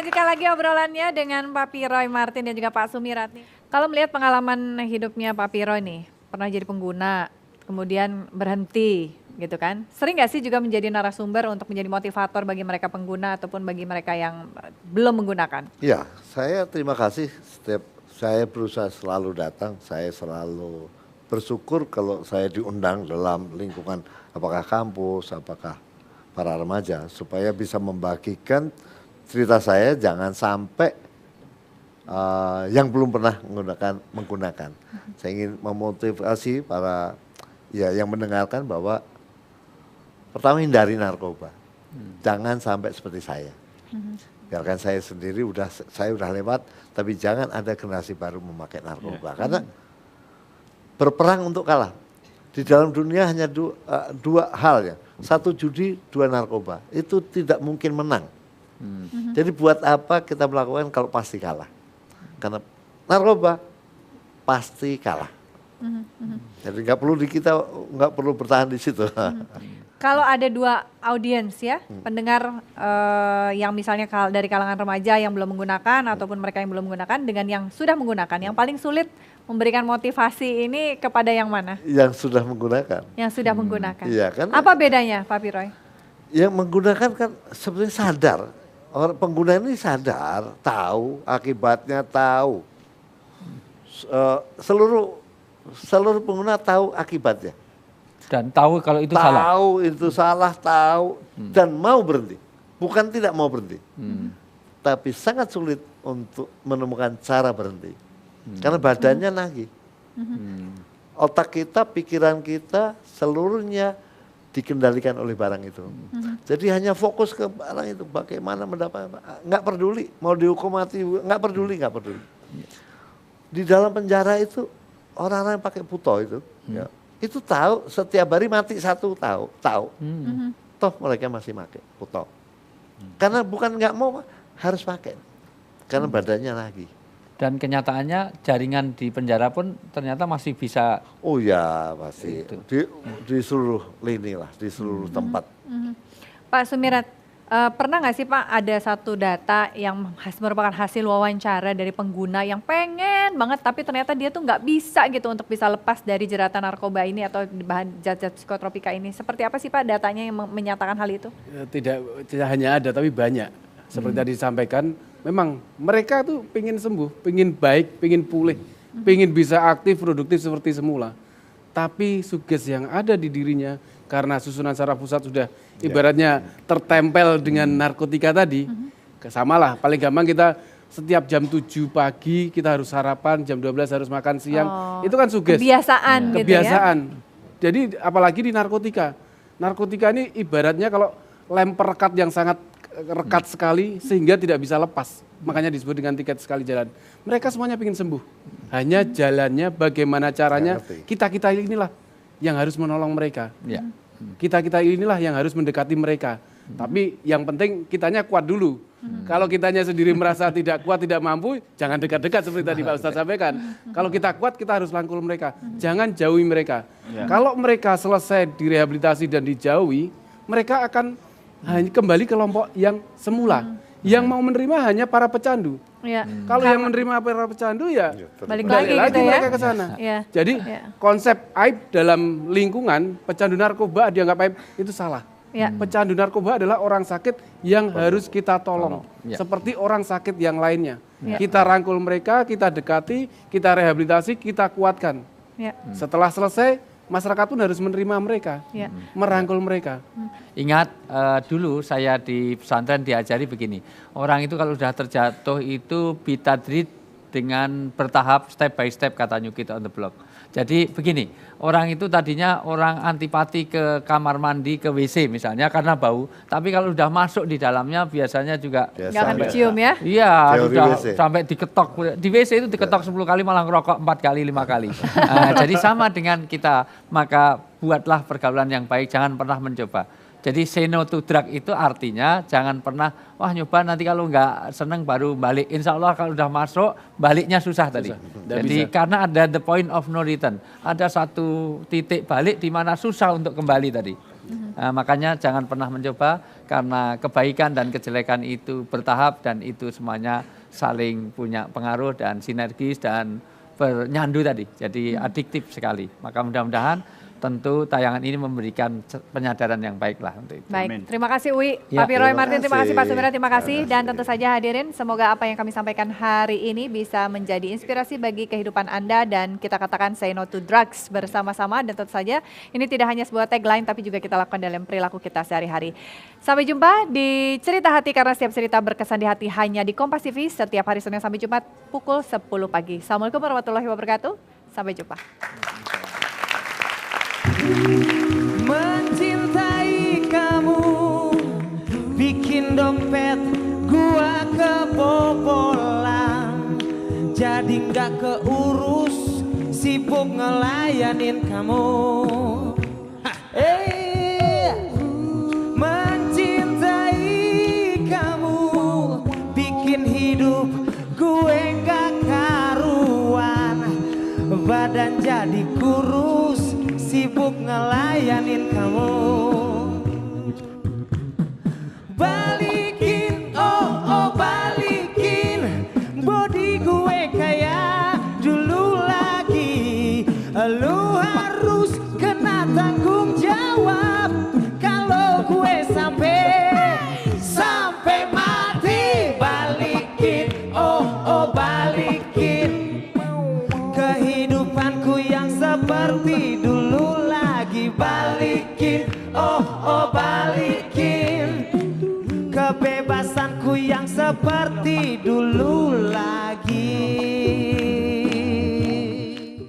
lanjutkan lagi obrolannya dengan Pak Piroy Martin dan juga Pak Sumiratni. Kalau melihat pengalaman hidupnya Pak Piroy nih, pernah jadi pengguna, kemudian berhenti gitu kan. Sering gak sih juga menjadi narasumber untuk menjadi motivator bagi mereka pengguna ataupun bagi mereka yang belum menggunakan? Ya, saya terima kasih setiap saya berusaha selalu datang, saya selalu bersyukur kalau saya diundang dalam lingkungan apakah kampus, apakah para remaja supaya bisa membagikan cerita saya jangan sampai yang belum pernah menggunakan. Saya ingin memotivasi para yang mendengarkan bahwa pertama hindari narkoba. Jangan sampai seperti saya. Biarkan saya sendiri saya udah lewat, tapi jangan ada generasi baru memakai narkoba karena berperang untuk kalah. Di dalam dunia hanya dua hal ya. Satu judi, dua narkoba. Itu tidak mungkin menang. Jadi buat apa kita melakukan kalau pasti kalah? Karena narkoba pasti kalah. Jadi nggak perlu bertahan di situ. Kalau ada dua audiens ya, pendengar yang misalnya dari kalangan remaja yang belum menggunakan ataupun mereka yang belum menggunakan dengan yang sudah menggunakan, yang paling sulit memberikan motivasi ini kepada yang mana? Yang sudah menggunakan. Yang sudah menggunakan. Iya, kan? Apa bedanya Pak Piroy? Yang menggunakan kan sebenarnya sadar. Orang pengguna ini sadar, tahu akibatnya, tahu. Seluruh pengguna tahu akibatnya. Dan tahu kalau itu salah. Tahu itu salah, tahu dan mau berhenti. Bukan tidak mau berhenti. Tapi sangat sulit untuk menemukan cara berhenti. Karena badannya nagih. Otak kita, pikiran kita seluruhnya dikendalikan oleh barang itu. Jadi hanya fokus ke barang itu, bagaimana mendapatkan, nggak peduli, mau dihukum mati, nggak peduli. Di dalam penjara itu orang-orang yang pakai puto itu, itu tahu setiap hari mati satu tahu. Toh mereka masih pakai puto. Karena bukan nggak mau, harus pakai. Karena badannya lagi. Dan kenyataannya jaringan di penjara pun ternyata masih bisa. Oh ya pasti di seluruh lini lah, di seluruh tempat. Pak Sumirat, pernah nggak sih Pak ada satu data yang merupakan hasil wawancara dari pengguna yang pengen banget tapi ternyata dia tuh nggak bisa gitu untuk bisa lepas dari jeratan narkoba ini atau bahan zat-zat psikotropika ini? Seperti apa sih Pak datanya yang menyatakan hal itu? Tidak hanya ada tapi banyak. Seperti tadi disampaikan, memang mereka tuh pengen sembuh, pengen baik, pengen pulih, pengen bisa aktif, produktif seperti semula. Tapi suges yang ada di dirinya karena susunan saraf pusat sudah ibaratnya tertempel dengan narkotika tadi, samalah paling gampang kita setiap jam 7 pagi kita harus sarapan, jam 12 harus makan siang, itu kan suges. Kebiasaan gitu ya? Kebiasaan. Jadi apalagi di narkotika. Narkotika ini ibaratnya kalau lem perekat yang sangat rekat sekali sehingga tidak bisa lepas. Makanya disebut dengan tiket sekali jalan. Mereka semuanya ingin sembuh. Hanya jalannya bagaimana caranya kita inilah yang harus menolong mereka. Kita inilah yang harus mendekati mereka. Tapi yang penting kitanya kuat dulu. Kalau kitanya sendiri merasa tidak kuat, tidak mampu, jangan dekat-dekat seperti tadi Pak Ustadz sampaikan. Kalau kita kuat, kita harus rangkul mereka. Jangan jauhi mereka. Kalau mereka selesai direhabilitasi dan dijauhi, mereka akan hanya kembali ke kelompok yang semula. Yang mau menerima hanya para pecandu. Kalau yang menerima para pecandu balik lagi gitu mereka ke sana. Jadi konsep aib dalam lingkungan pecandu narkoba dianggap aib itu salah. Pecandu narkoba adalah orang sakit yang harus kita tolong. Seperti orang sakit yang lainnya. Kita rangkul mereka, kita dekati, kita rehabilitasi, kita kuatkan. Setelah selesai, masyarakat pun harus menerima mereka, merangkul mereka. Ingat dulu saya di pesantren diajari begini, orang itu kalau sudah terjatuh itu bitadrid dengan bertahap step by step kata New Kid on the Block. Jadi begini, orang itu tadinya orang antipati ke kamar mandi, ke WC misalnya karena bau, tapi kalau sudah masuk di dalamnya biasanya juga nggak akan kecium ya? Iya, sudah sampai diketok. Di WC itu diketok 10 kali malah ngerokok 4 kali, 5 kali. Jadi sama dengan kita, maka buatlah pergaulan yang baik, jangan pernah mencoba. Jadi say no to drug itu artinya jangan pernah, wah nyoba nanti kalau nggak seneng baru balik. Insya Allah kalau udah masuk baliknya susah tadi. Jadi karena ada the point of no return. Ada satu titik balik di mana susah untuk kembali tadi. Makanya jangan pernah mencoba, karena kebaikan dan kejelekan itu bertahap dan itu semuanya saling punya pengaruh dan sinergis dan bernyandu tadi. Jadi adiktif sekali. Maka mudah-mudahan tentu tayangan ini memberikan penyadaran yang baik lah untuk itu. Baik, Amin. terima kasih Uwi, Ya. Pak Roy Terima Martin, terima kasih Pak kasih. Sumirat, terima kasih. Terima Dan kasih. tentu saja hadirin, semoga apa yang kami sampaikan hari ini bisa menjadi inspirasi bagi kehidupan Anda dan kita katakan say no to drugs bersama-sama. Dan tentu saja ini tidak hanya sebuah tagline tapi juga kita lakukan dalam perilaku kita sehari-hari. Sampai jumpa di Cerita Hati, karena setiap cerita berkesan di hati hanya di Kompas TV setiap hari Senin sampai Jumat pukul 10 pagi. Assalamualaikum warahmatullahi wabarakatuh. Sampai jumpa. Mencintai kamu bikin dompet gua kebobolan, jadi nggak keurus, sibuk ngelayanin kamu. Mencintai kamu bikin hidup gue nggak karuan, badan jadi kurus, sibuk ngelayanin kamu. Balikin, oh balikin, body gue kayak dulu lagi. Lu harus kena tanggung jawab kalau gue sampai mati. Balikin, oh balikin, kehidupanku yang seperti dulu lagi. Balikin, oh balikin, kebebasanku yang seperti dulu